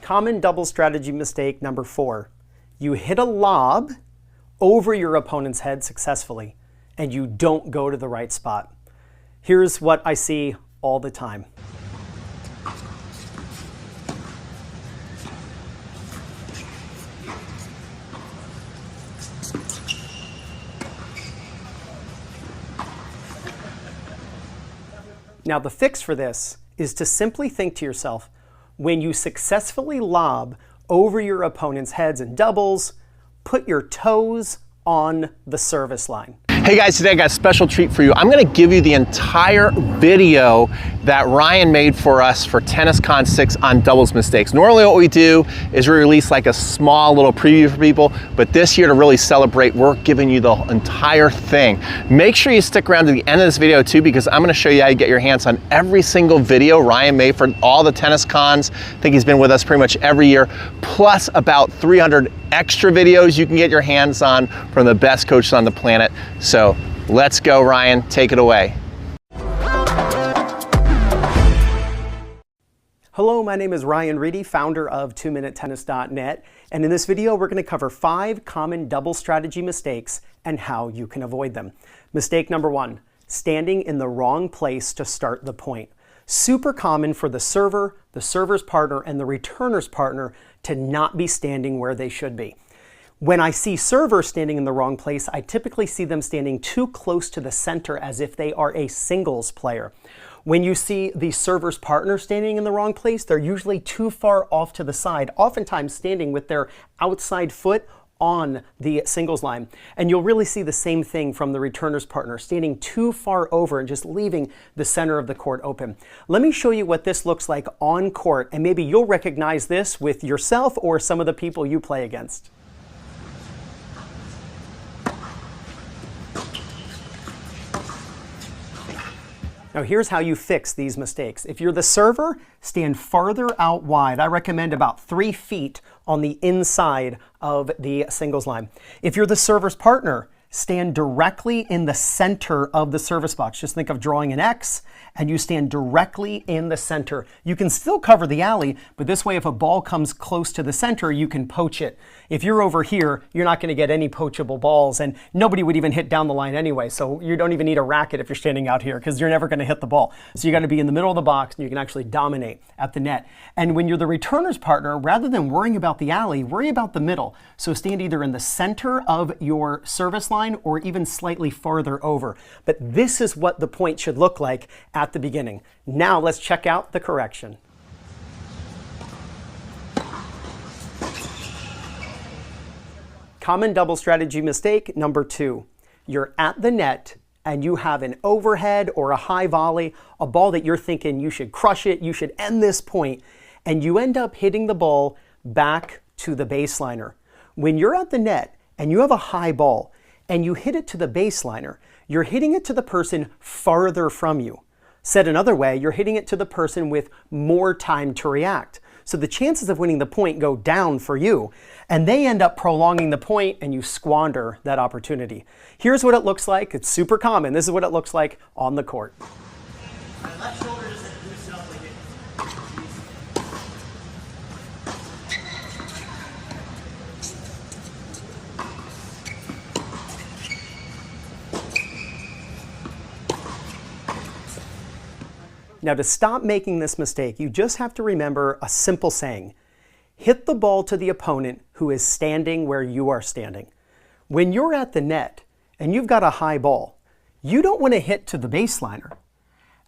Common double strategy mistake number 4. You hit a lob over your opponent's head successfully, and you don't go to the right spot. Here's what I see all the time. Now the fix for this is to simply think to yourself, when you successfully lob over your opponent's heads in doubles, put your toes on the service line. Hey guys, today I got a special treat for you. I'm gonna give you the entire video that Ryan made for us for TennisCon 6 on doubles mistakes. Normally what we do is we release like a small little preview for people, but this year to really celebrate, we're giving you the entire thing. Make sure you stick around to the end of this video too, because I'm gonna show you how you get your hands on every single video Ryan made for all the tennis cons. I think he's been with us pretty much every year, plus about 300 extra videos you can get your hands on from the best coaches on the planet. So let's go, Ryan, take it away. Hello, my name is Ryan Reidy, founder of 2minutetennis.net, and in this video we're going to cover 5 common double strategy mistakes and how you can avoid them. Mistake number 1, standing in the wrong place to start the point. Super common for the server, the server's partner, and the returner's partner to not be standing where they should be. When I see servers standing in the wrong place, I typically see them standing too close to the center as if they are a singles player. When you see the server's partner standing in the wrong place, they're usually too far off to the side, oftentimes standing with their outside foot on the singles line. And you'll really see the same thing from the returner's partner, standing too far over and just leaving the center of the court open. Let me show you what this looks like on court, and maybe you'll recognize this with yourself or some of the people you play against. Now here's how you fix these mistakes. If you're the server, stand farther out wide. I recommend about 3 feet on the inside of the singles line. If you're the server's partner, stand directly in the center of the service box. Just think of drawing an X, and you stand directly in the center. You can still cover the alley, but this way if a ball comes close to the center, you can poach it. If you're over here, you're not going to get any poachable balls, and nobody would even hit down the line anyway, so you don't even need a racket if you're standing out here, because you're never going to hit the ball. So you got to be in the middle of the box, and you can actually dominate at the net. And when you're the returner's partner, rather than worrying about the alley, worry about the middle. So stand either in the center of your service line or even slightly farther over. But this is what the point should look like at the beginning. Now let's check out the correction. Common double strategy mistake number 2. You're at the net and you have an overhead or a high volley, a ball that you're thinking you should crush it, you should end this point, and you end up hitting the ball back to the baseliner. When you're at the net and you have a high ball and you hit it to the baseliner, you're hitting it to the person farther from you. Said another way, you're hitting it to the person with more time to react. So the chances of winning the point go down for you, and they end up prolonging the point and you squander that opportunity. Here's what it looks like. It's super common. This is what it looks like on the court. My left shoulder just loosen up like it. Now to stop making this mistake, you just have to remember a simple saying. Hit the ball to the opponent who is standing where you are standing. When you're at the net and you've got a high ball, you don't want to hit to the baseliner.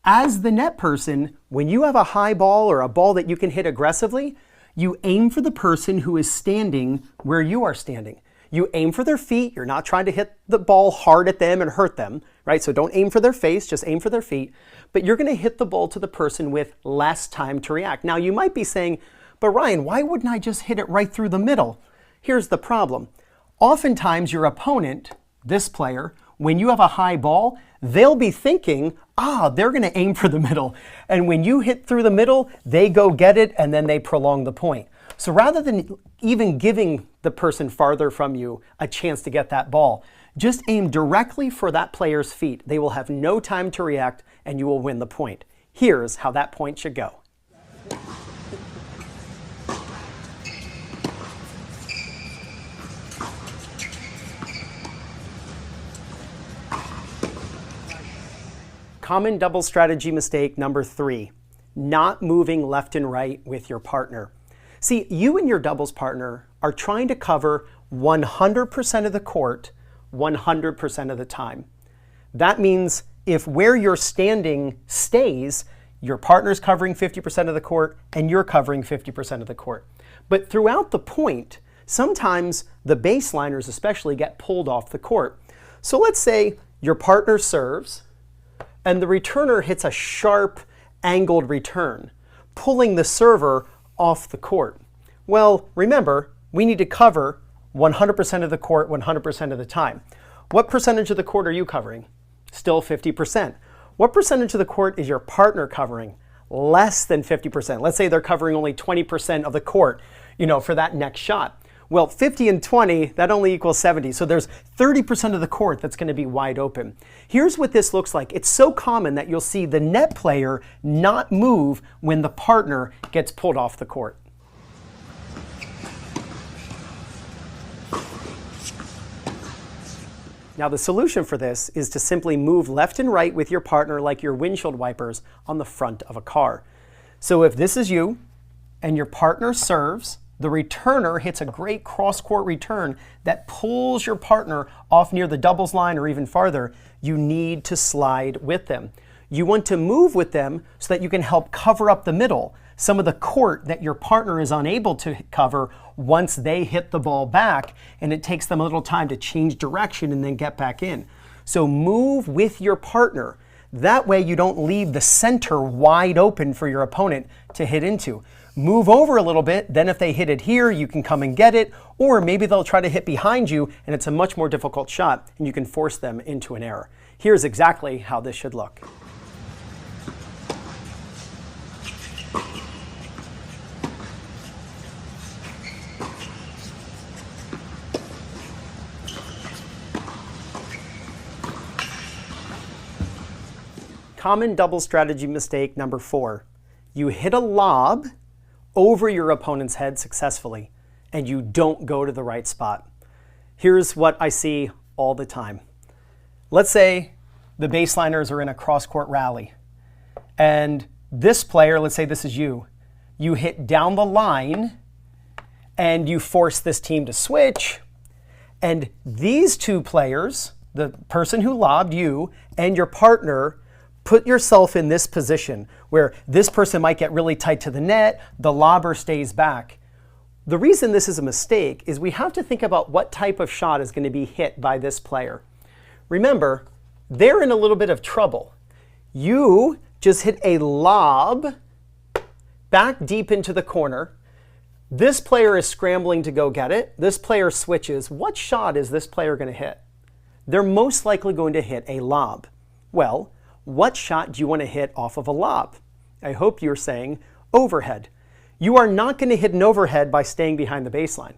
As the net person, when you have a high ball or a ball that you can hit aggressively, you aim for the person who is standing where you are standing. You aim for their feet. You're not trying to hit the ball hard at them and hurt them, right? So don't aim for their face, just aim for their feet. But you're going to hit the ball to the person with less time to react. Now you might be saying, but Ryan, why wouldn't I just hit it right through the middle? Here's the problem. Oftentimes your opponent, this player, when you have a high ball, they'll be thinking, they're going to aim for the middle. And when you hit through the middle, they go get it and then they prolong the point. So rather than even giving the person farther from you a chance to get that ball, just aim directly for that player's feet. They will have no time to react and you will win the point. Here's how that point should go. Common double strategy mistake number 3, not moving left and right with your partner. See, you and your doubles partner are trying to cover 100% of the court 100% of the time. That means if where you're standing stays, your partner's covering 50% of the court and you're covering 50% of the court. But throughout the point, sometimes the baseliners especially get pulled off the court. So let's say your partner serves and the returner hits a sharp angled return, pulling the server off the court. Well, remember, we need to cover 100% of the court 100% of the time. What percentage of the court are you covering? Still 50%. What percentage of the court is your partner covering? Less than 50%. Let's say they're covering only 20% of the court, for that next shot. Well, 50 and 20, that only equals 70. So there's 30% of the court that's going to be wide open. Here's what this looks like. It's so common that you'll see the net player not move when the partner gets pulled off the court. Now the solution for this is to simply move left and right with your partner like your windshield wipers on the front of a car. So if this is you and your partner serves, the returner hits a great cross-court return that pulls your partner off near the doubles line or even farther, you need to slide with them. You want to move with them so that you can help cover up the middle, some of the court that your partner is unable to cover once they hit the ball back, and it takes them a little time to change direction and then get back in. So move with your partner. That way you don't leave the center wide open for your opponent to hit into. Move over a little bit, then if they hit it here, you can come and get it, or maybe they'll try to hit behind you and it's a much more difficult shot and you can force them into an error. Here's exactly how this should look. Common double strategy mistake number 4. You hit a lob over your opponent's head successfully, and you don't go to the right spot. Here's what I see all the time. Let's say the baseliners are in a cross-court rally, and this player, let's say this is you hit down the line, and you force this team to switch, and these two players, the person who lobbed you and your partner, put yourself in this position where this person might get really tight to the net, the lobber stays back. The reason this is a mistake is we have to think about what type of shot is going to be hit by this player. Remember, they're in a little bit of trouble. You just hit a lob back deep into the corner. This player is scrambling to go get it. This player switches. What shot is this player going to hit? They're most likely going to hit a lob. Well, what shot do you want to hit off of a lob? I hope you're saying overhead. You are not going to hit an overhead by staying behind the baseline.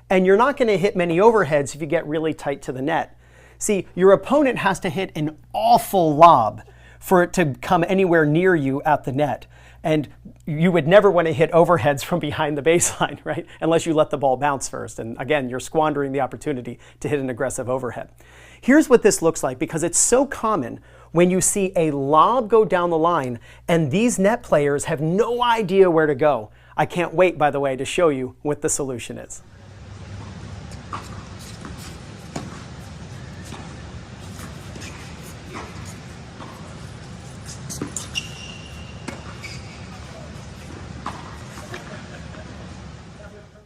And you're not going to hit many overheads if you get really tight to the net. See, your opponent has to hit an awful lob for it to come anywhere near you at the net. And you would never want to hit overheads from behind the baseline, right? Unless you let the ball bounce first. And again, you're squandering the opportunity to hit an aggressive overhead. Here's what this looks like, because it's so common when you see a lob go down the line and these net players have no idea where to go. I can't wait, by the way, to show you what the solution is.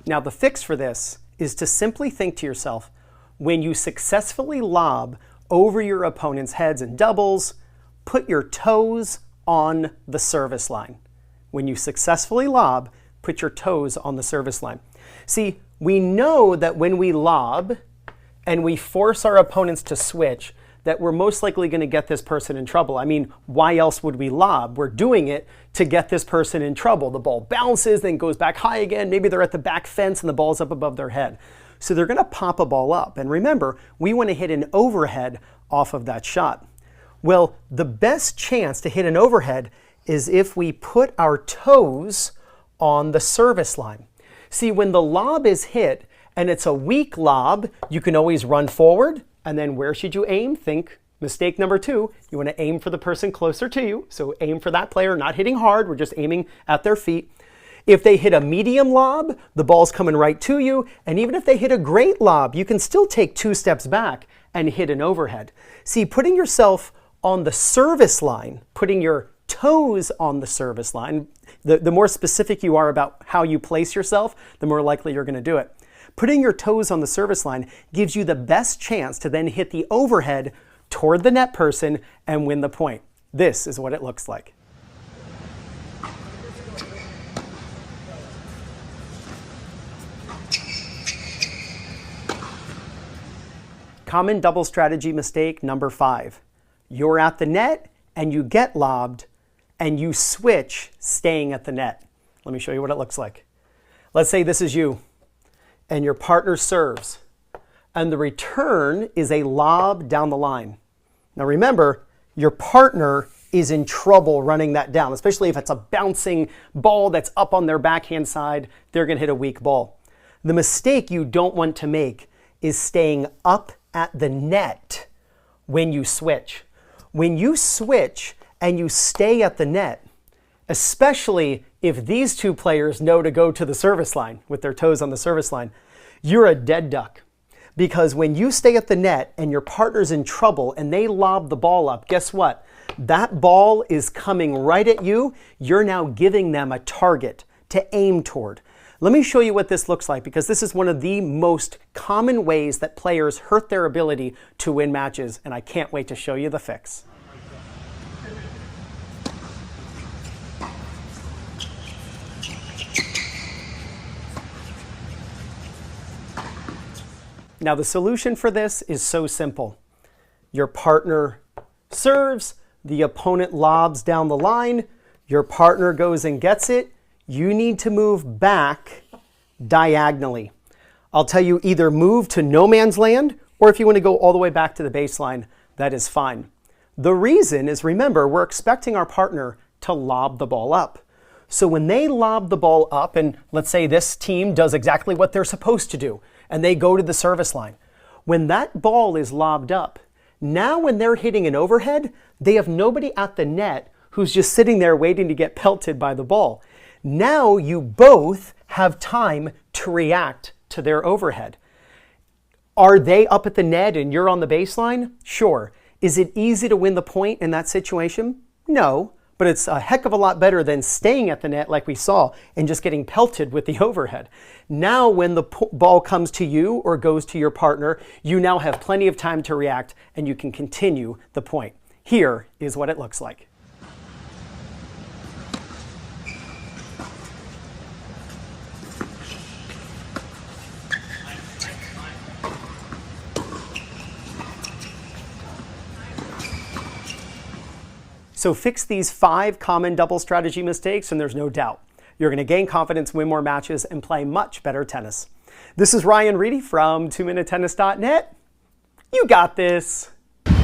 Now the fix for this is to simply think to yourself, when you successfully lob over your opponent's heads in doubles, put your toes on the service line. When you successfully lob, put your toes on the service line. See, we know that when we lob and we force our opponents to switch, that we're most likely going to get this person in trouble. I mean, why else would we lob? We're doing it to get this person in trouble. The ball bounces, then goes back high again. Maybe they're at the back fence and the ball's up above their head. So they're going to pop a ball up. And remember, we want to hit an overhead off of that shot. Well, the best chance to hit an overhead is if we put our toes on the service line. See, when the lob is hit and it's a weak lob, you can always run forward. And then where should you aim? Think Mistake number 2, you want to aim for the person closer to you. So aim for that player, not hitting hard. We're just aiming at their feet. If they hit a medium lob, the ball's coming right to you. And even if they hit a great lob, you can still take 2 steps back and hit an overhead. See, putting yourself on the service line, putting your toes on the service line, the more specific you are about how you place yourself, the more likely you're going to do it. Putting your toes on the service line gives you the best chance to then hit the overhead toward the net person and win the point. This is what it looks like. Common double strategy mistake number 5. You're at the net and you get lobbed and you switch staying at the net. Let me show you what it looks like. Let's say this is you and your partner serves and the return is a lob down the line. Now remember, your partner is in trouble running that down, especially if it's a bouncing ball that's up on their backhand side, they're going to hit a weak ball. The mistake you don't want to make is staying up at the net when you switch. When you switch and you stay at the net, especially if these 2 players know to go to the service line with their toes on the service line, you're a dead duck. Because when you stay at the net and your partner's in trouble and they lob the ball up, guess what? That ball is coming right at you. You're now giving them a target to aim toward. Let me show you what this looks like, because this is one of the most common ways that players hurt their ability to win matches, and I can't wait to show you the fix. Now the solution for this is so simple. Your partner serves, the opponent lobs down the line, your partner goes and gets it. You need to move back diagonally. I'll tell you, either move to no man's land, or if you want to go all the way back to the baseline, that is fine. The reason is, remember, we're expecting our partner to lob the ball up. So when they lob the ball up, and let's say this team does exactly what they're supposed to do, and they go to the service line. When that ball is lobbed up, now when they're hitting an overhead, they have nobody at the net who's just sitting there waiting to get pelted by the ball. Now you both have time to react to their overhead. Are they up at the net and you're on the baseline? Sure. Is it easy to win the point in that situation? No. But it's a heck of a lot better than staying at the net like we saw and just getting pelted with the overhead. Now when the ball comes to you or goes to your partner, you now have plenty of time to react and you can continue the point. Here is what it looks like. So fix these 5 common double strategy mistakes and there's no doubt you're going to gain confidence, win more matches, and play much better tennis. This is Ryan Reidy from 2minutetennis.net. You got this.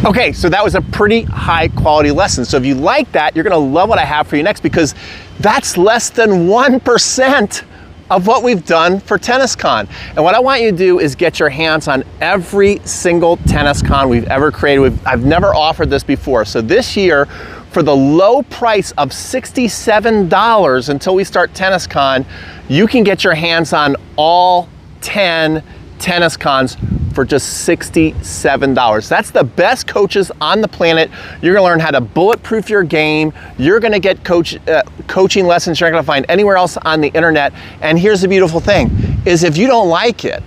Okay, so that was a pretty high quality lesson. So if you like that, you're going to love what I have for you next, because that's less than 1% of what we've done for TennisCon. And what I want you to do is get your hands on every single TennisCon we've ever created. I've never offered this before. So this year, for the low price of $67 until we start TennisCon, you can get your hands on all 10 TennisCons for just $67. That's the best coaches on the planet. You're gonna learn how to bulletproof your game. You're gonna get coaching lessons you're not gonna find anywhere else on the internet. And here's the beautiful thing, is if you don't like it,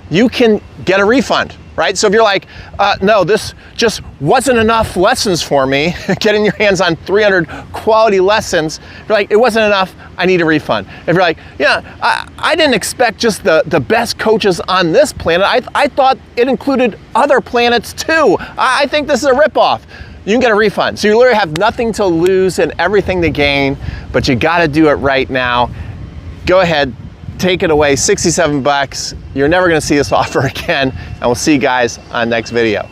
you can get a refund, right? So if you're like, no, this just wasn't enough lessons for me, getting your hands on 300 quality lessons, you're like, it wasn't enough, I need a refund. If you're like, yeah, I didn't expect just the best coaches on this planet, I thought it included other planets too. I think this is a ripoff. You can get a refund. So you literally have nothing to lose and everything to gain, but you gotta do it right now. Go ahead, take it away, $67. You're never gonna see this offer again, and we'll see you guys on the next video.